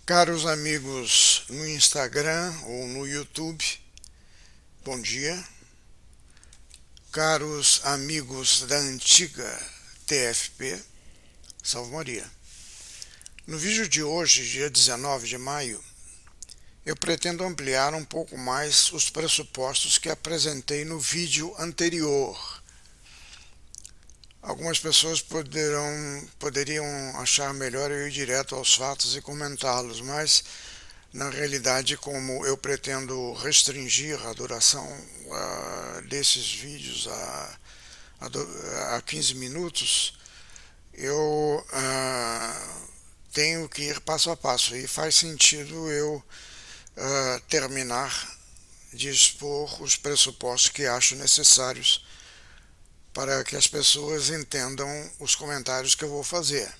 Caros amigos no Instagram ou no YouTube, bom dia. Caros amigos da antiga TFP, salve Maria. No vídeo de hoje, dia 19 de maio, eu pretendo ampliar um pouco mais os pressupostos que apresentei no vídeo anterior. Algumas pessoas poderiam achar melhor eu ir direto aos fatos e comentá-los, mas na realidade, como eu pretendo restringir a duração desses vídeos a 15 minutos, eu tenho que ir passo a passo e faz sentido eu terminar de expor os pressupostos que acho necessários para que as pessoas entendam os comentários que eu vou fazer.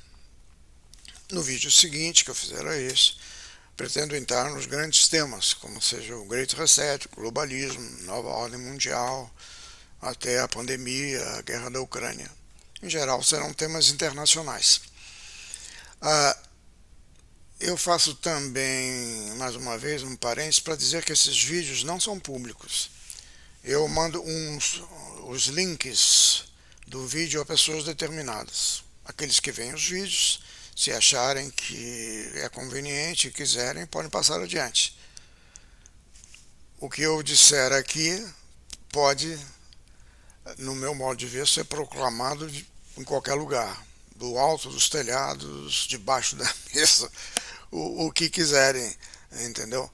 No vídeo seguinte, que eu fizer esse, pretendo entrar nos grandes temas, como seja o Great Reset, globalismo, nova ordem mundial, até a pandemia, a guerra da Ucrânia. Em geral, serão temas internacionais. Eu faço também, mais uma vez, um parênteses para dizer que esses vídeos não são públicos. Eu mando os links do vídeo a pessoas determinadas. Aqueles que veem os vídeos, se acharem que é conveniente e quiserem, podem passar adiante. O que eu disser aqui pode, no meu modo de ver, ser proclamado em qualquer lugar, do alto dos telhados, debaixo da mesa, o que quiserem, entendeu?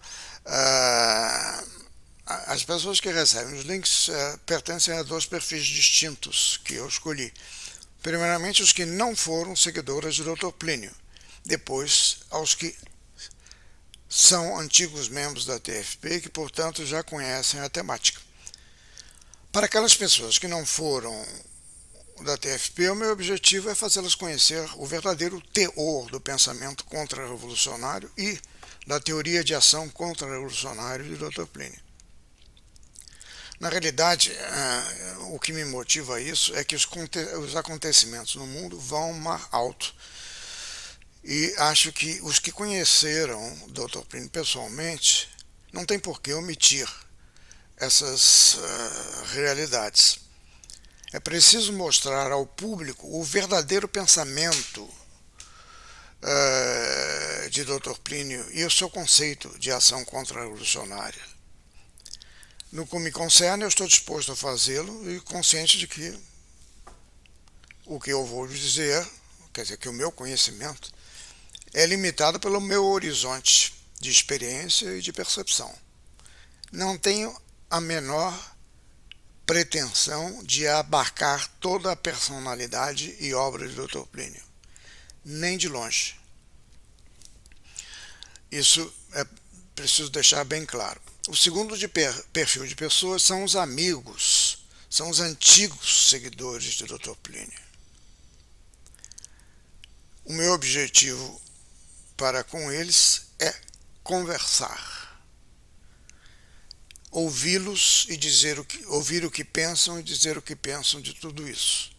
As pessoas que recebem os links pertencem a dois perfis distintos que eu escolhi. Primeiramente, os que não foram seguidores do Dr. Plínio. Depois, aos que são antigos membros da TFP e que, portanto, já conhecem a temática. Para aquelas pessoas que não foram da TFP, o meu objetivo é fazê-las conhecer o verdadeiro teor do pensamento contra-revolucionário e da teoria de ação contra-revolucionária do Dr. Plínio. Na realidade, o que me motiva a isso é que os acontecimentos no mundo vão mar alto. E acho que os que conheceram o Dr. Plínio pessoalmente não tem por que omitir essas realidades. É preciso mostrar ao público o verdadeiro pensamento de Dr. Plínio e o seu conceito de ação contra-revolucionária. No que me concerne, eu estou disposto a fazê-lo e consciente de que o que eu vou dizer, quer dizer, que o meu conhecimento é limitado pelo meu horizonte de experiência e de percepção. Não tenho a menor pretensão de abarcar toda a personalidade e obra de Dr. Plínio, nem de longe. Isso é preciso deixar bem claro. O segundo perfil de pessoas são os amigos, são os antigos seguidores de Dr. Plínio. O meu objetivo para com eles é conversar, ouvi-los e ouvir o que pensam e dizer o que pensam de tudo isso,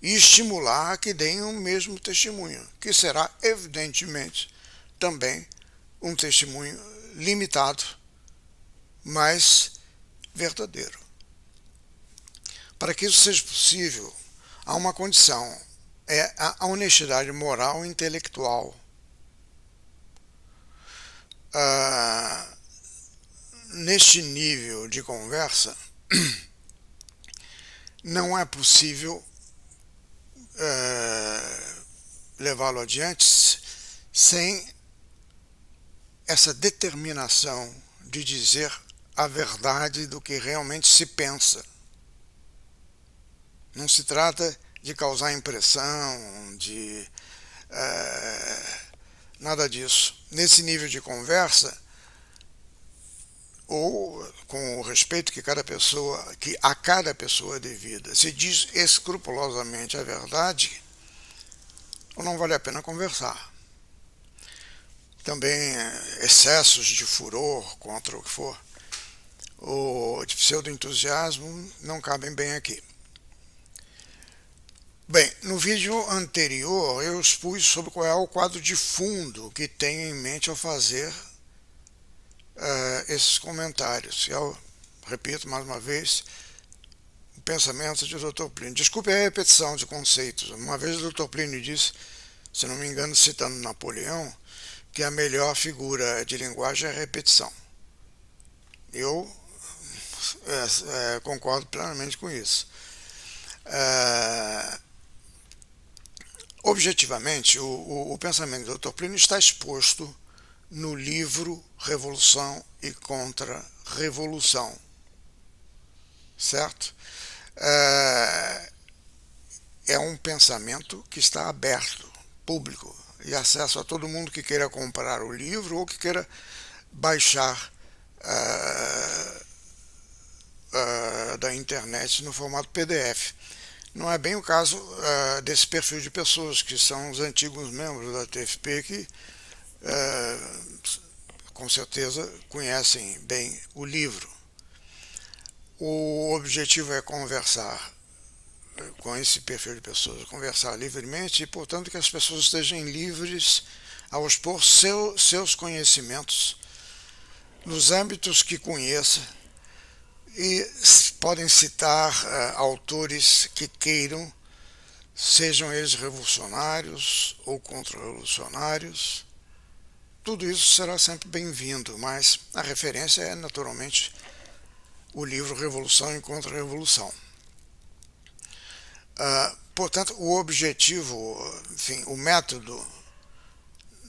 e estimular a que deem o mesmo testemunho, que será evidentemente também um testemunho limitado, mas verdadeiro. Para que isso seja possível, há uma condição, é a honestidade moral e intelectual. Neste nível de conversa, não é possível levá-lo adiante sem essa determinação de dizer a verdade do que realmente se pensa. Não se trata de causar impressão, de nada disso. Nesse nível de conversa, ou com o respeito que a cada pessoa é devida, se diz escrupulosamente a verdade, ou não vale a pena conversar. Também excessos de furor contra o que for, ou de pseudo-entusiasmo, não cabem bem aqui. Bem, no vídeo anterior eu expus sobre qual é o quadro de fundo que tenho em mente ao fazer esses comentários. Eu repito mais uma vez o pensamento de Dr. Plínio. Desculpe a repetição de conceitos. Uma vez o Dr. Plínio disse, se não me engano, citando Napoleão, que a melhor figura de linguagem é a repetição. Eu concordo plenamente com isso. Objetivamente, o pensamento do Dr. Plínio está exposto no livro Revolução e Contra-Revolução, certo? É um pensamento que está aberto, público, e acesso a todo mundo que queira comprar o livro ou que queira baixar da internet no formato PDF. Não é bem o caso desse perfil de pessoas que são os antigos membros da TFP que com certeza conhecem bem o livro. O objetivo é conversar com esse perfil de pessoas, conversar livremente e, portanto, que as pessoas estejam livres ao expor seus conhecimentos nos âmbitos que conheça e podem citar autores que queiram, sejam eles revolucionários ou contra-revolucionários. Tudo isso será sempre bem-vindo, mas a referência é naturalmente o livro Revolução e Contra-Revolução. Portanto, o objetivo, enfim, o método,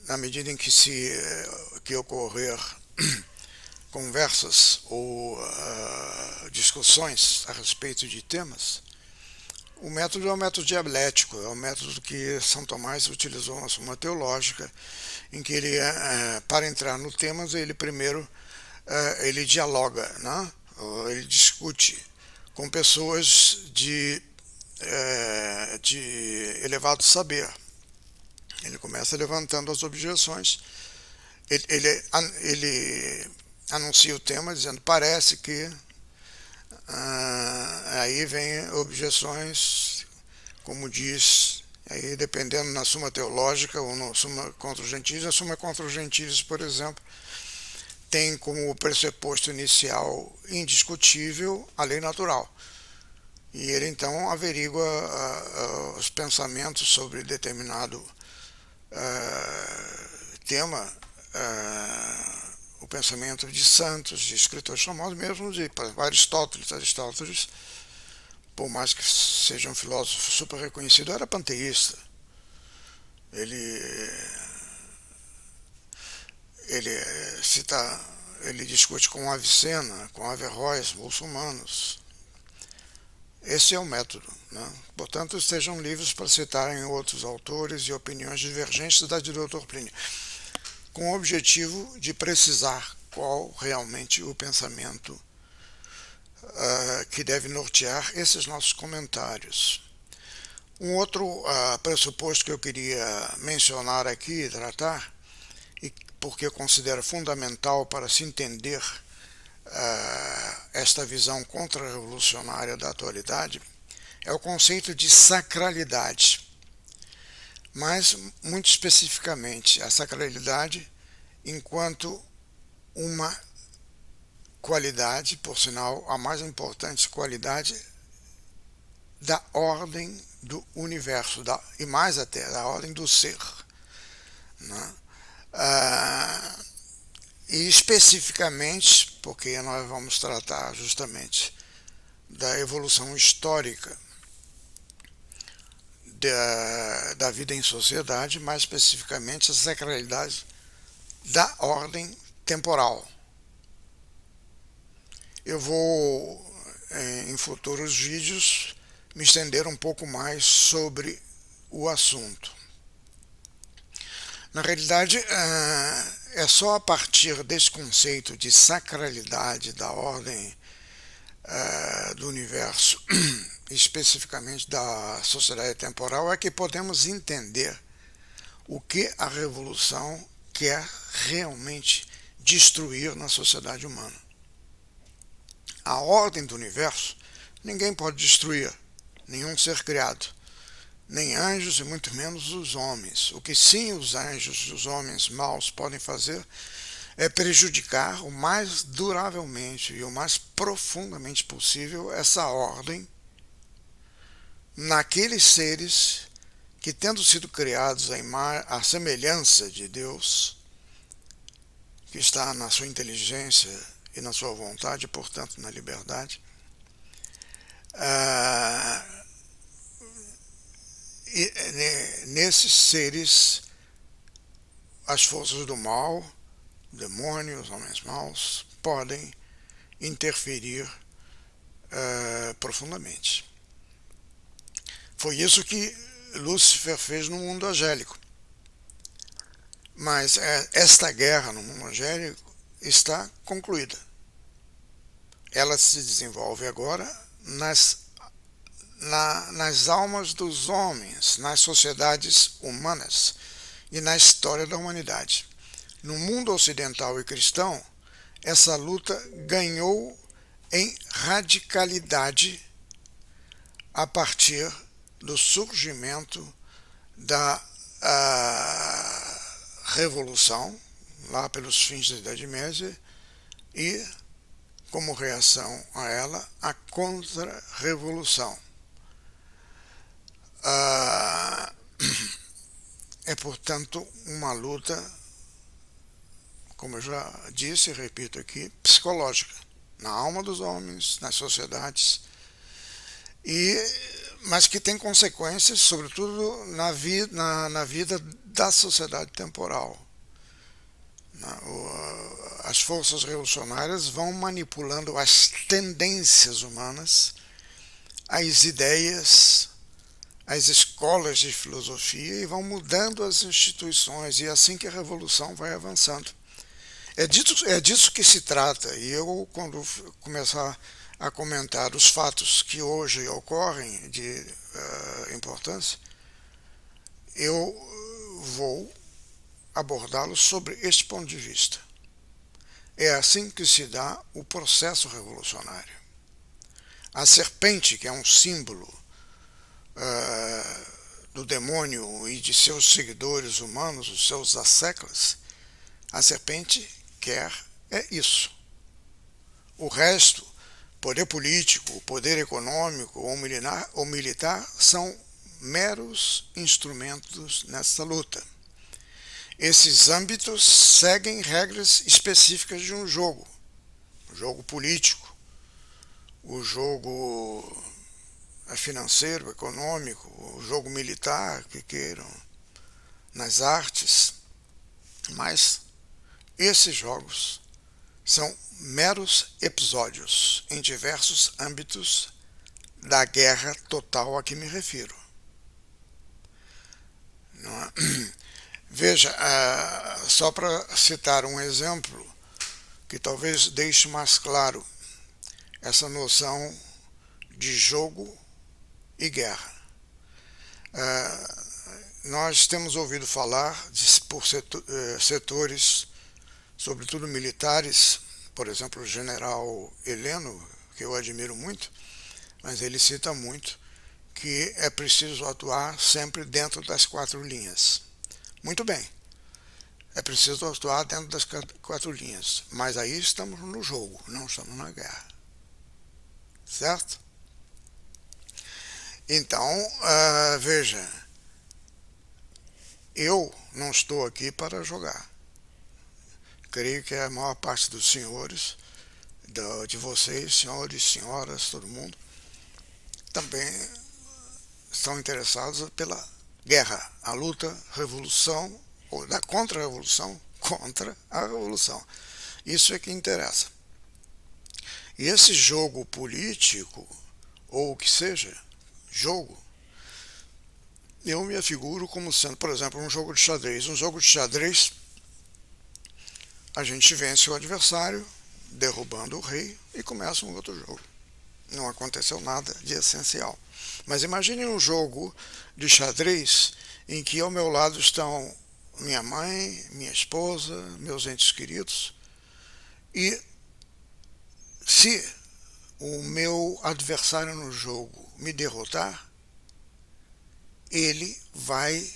na medida em que ocorrer conversas ou discussões a respeito de temas, o método é o método dialético, é o método que São Tomás utilizou na Suma Teológica, em que ele, para entrar no tema, ele primeiro ele dialoga, né? Ele discute com pessoas de elevado saber. Ele começa levantando as objeções, ele anuncia o tema dizendo parece que, aí vem objeções, como diz, aí dependendo na Suma Teológica ou na Suma Contra os Gentiles. A Suma Contra os Gentiles, por exemplo, tem como pressuposto inicial indiscutível a lei natural. E ele então averigua os pensamentos sobre determinado tema, o pensamento de santos, de escritores famosos, mesmo de Aristóteles. Aristóteles, por mais que seja um filósofo super reconhecido, era panteísta. Ele discute com Avicena, com Averroes, muçulmanos. Esse é o método, né? Portanto, estejam livres para citarem outros autores e opiniões divergentes da de Dr. Plínio, com o objetivo de precisar qual realmente o pensamento que deve nortear esses nossos comentários. Um outro pressuposto que eu queria mencionar aqui e tratar, e porque eu considero fundamental para se entender esta visão contra-revolucionária da atualidade, é o conceito de sacralidade. Mas, muito especificamente, a sacralidade enquanto uma qualidade, por sinal, a mais importante qualidade da ordem do universo, e mais até, da ordem do ser, né? E especificamente, porque nós vamos tratar justamente da evolução histórica da vida em sociedade, mais especificamente a sacralidade da ordem temporal. Eu vou, em futuros vídeos, me estender um pouco mais sobre o assunto. Na realidade, é só a partir desse conceito de sacralidade da ordem do universo, especificamente da sociedade temporal, é que podemos entender o que a revolução quer realmente destruir na sociedade humana. A ordem do universo ninguém pode destruir, nenhum ser criado. nem anjos e muito menos os homens. O que sim os anjos e os homens maus podem fazer é prejudicar o mais duravelmente e o mais profundamente possível essa ordem naqueles seres que, tendo sido criados à semelhança de Deus, que está na sua inteligência e na sua vontade, portanto na liberdade, nesses seres as forças do mal, demônios, homens maus, podem interferir profundamente. Foi isso que Lúcifer fez no mundo angélico. Mas esta guerra no mundo angélico está concluída. Ela se desenvolve agora nas almas dos homens, nas sociedades humanas e na história da humanidade. No mundo ocidental e cristão, essa luta ganhou em radicalidade a partir do surgimento da Revolução, lá pelos fins da Idade Média, e, como reação a ela, a Contra-Revolução. É, portanto, uma luta, como eu já disse e repito aqui, psicológica, na alma dos homens, nas sociedades, mas que tem consequências, sobretudo, na vida da sociedade temporal. As forças revolucionárias vão manipulando as tendências humanas, as ideias, as escolas de filosofia e vão mudando as instituições, e é assim que a revolução vai avançando. É disso que se trata, e eu, quando começar a comentar os fatos que hoje ocorrem de importância, eu vou abordá-los sobre este ponto de vista. É assim que se dá o processo revolucionário. A serpente, que é um símbolo do demônio e de seus seguidores humanos, os seus asseclas, a serpente quer isso. O resto, poder político, poder econômico ou militar, são meros instrumentos nessa luta. Esses âmbitos seguem regras específicas de um jogo. O jogo político, o jogo financeiro, econômico, o jogo militar, que queiram, nas artes. Mas esses jogos são meros episódios em diversos âmbitos da guerra total a que me refiro. Não é? Veja, só para citar um exemplo que talvez deixe mais claro essa noção de jogo e guerra. Nós temos ouvido falar por setores, sobretudo militares, por exemplo, o general Heleno, que eu admiro muito, mas ele cita muito que é preciso atuar sempre dentro das 4 linhas. Muito bem, é preciso atuar dentro das 4 linhas, mas aí estamos no jogo, não estamos na guerra. Certo? Então, veja, eu não estou aqui para jogar. Creio que a maior parte dos senhores, de vocês, senhores, senhoras, todo mundo, também estão interessados pela guerra, a luta, revolução, ou da contra-revolução, contra a revolução. Isso é que interessa. E esse jogo político, ou o que seja, jogo, eu me afiguro como sendo, por exemplo, um jogo de xadrez. Um jogo de xadrez, a gente vence o adversário, derrubando o rei, e começa um outro jogo. Não aconteceu nada de essencial. Mas imagine um jogo de xadrez em que ao meu lado estão minha mãe, minha esposa, meus entes queridos, e se o meu adversário no jogo me derrotar, ele vai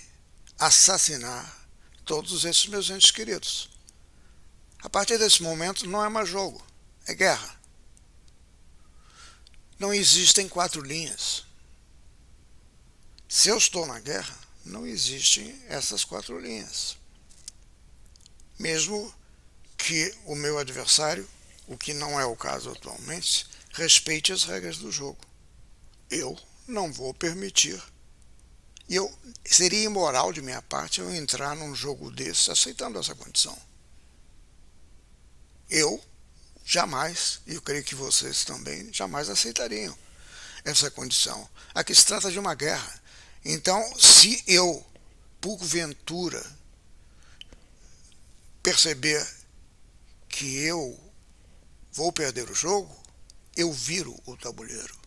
assassinar todos esses meus entes queridos. A partir desse momento não é mais jogo, é guerra. Não existem 4 linhas. Se eu estou na guerra, não existem essas 4 linhas. Mesmo que o meu adversário, o que não é o caso atualmente, respeite as regras do jogo. Eu não vou permitir. E seria imoral de minha parte eu entrar num jogo desse aceitando essa condição. Eu jamais, e eu creio que vocês também, jamais aceitariam essa condição. Aqui se trata de uma guerra. Então, se eu, porventura, perceber que eu vou perder o jogo, eu viro o tabuleiro.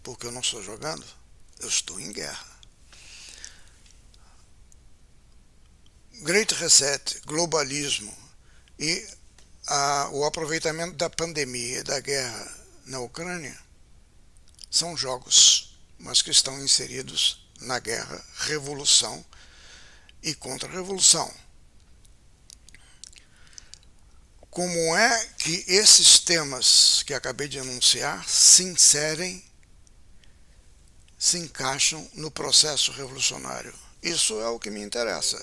Porque eu não estou jogando, eu estou em guerra. Great Reset, globalismo e o aproveitamento da pandemia e da guerra na Ucrânia são jogos, mas que estão inseridos na guerra, revolução e contra-revolução. Como é que esses temas que acabei de anunciar se encaixam no processo revolucionário? Isso é o que me interessa,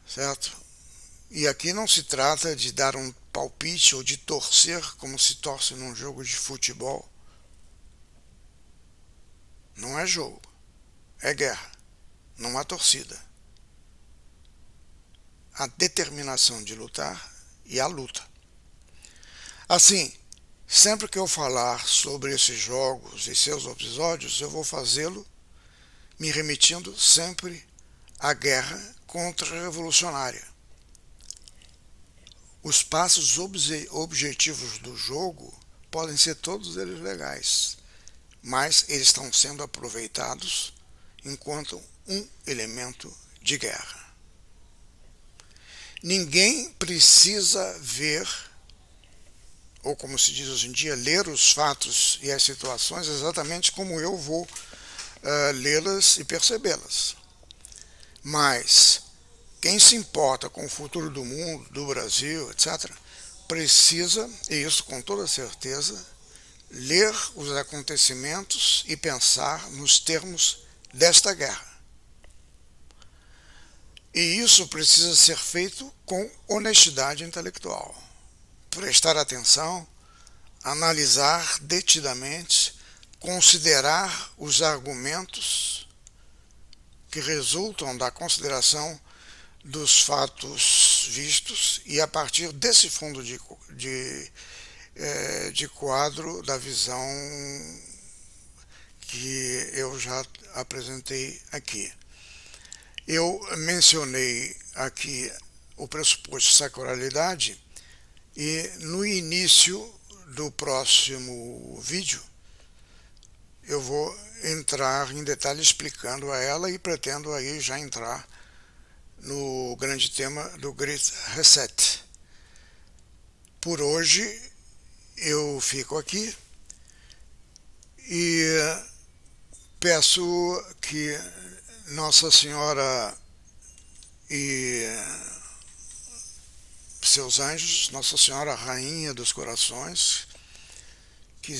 certo? E aqui não se trata de dar um palpite ou de torcer como se torce num jogo de futebol. Não é jogo, é guerra, não há torcida. A determinação de lutar e a luta. Assim, sempre que eu falar sobre esses jogos e seus episódios, eu vou fazê-lo me remetindo sempre à guerra contra-revolucionária. Os passos objetivos do jogo podem ser todos eles legais, mas eles estão sendo aproveitados enquanto um elemento de guerra. Ninguém precisa ver, ou como se diz hoje em dia, ler os fatos e as situações exatamente como eu vou lê-las e percebê-las. Mas quem se importa com o futuro do mundo, do Brasil, etc., precisa, e isso com toda certeza, ler os acontecimentos e pensar nos termos desta guerra. E isso precisa ser feito com honestidade intelectual. Prestar atenção, analisar detidamente, considerar os argumentos que resultam da consideração dos fatos vistos e a partir desse fundo de quadro da visão que eu já apresentei aqui. Eu mencionei aqui o pressuposto de sacralidade e no início do próximo vídeo eu vou entrar em detalhe explicando a ela e pretendo aí já entrar no grande tema do Great Reset. Por hoje eu fico aqui e peço que Nossa Senhora e seus anjos, Nossa Senhora Rainha dos Corações, que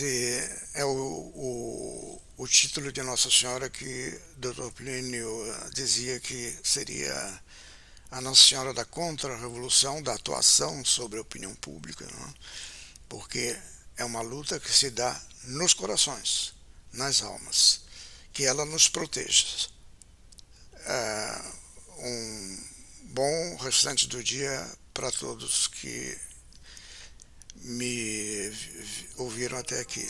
é o título de Nossa Senhora que Dr. Plínio dizia que seria a Nossa Senhora da Contra-Revolução, da atuação sobre a opinião pública, não? Porque é uma luta que se dá nos corações, nas almas, que ela nos proteja. Um bom restante do dia para todos que me ouviram até aqui.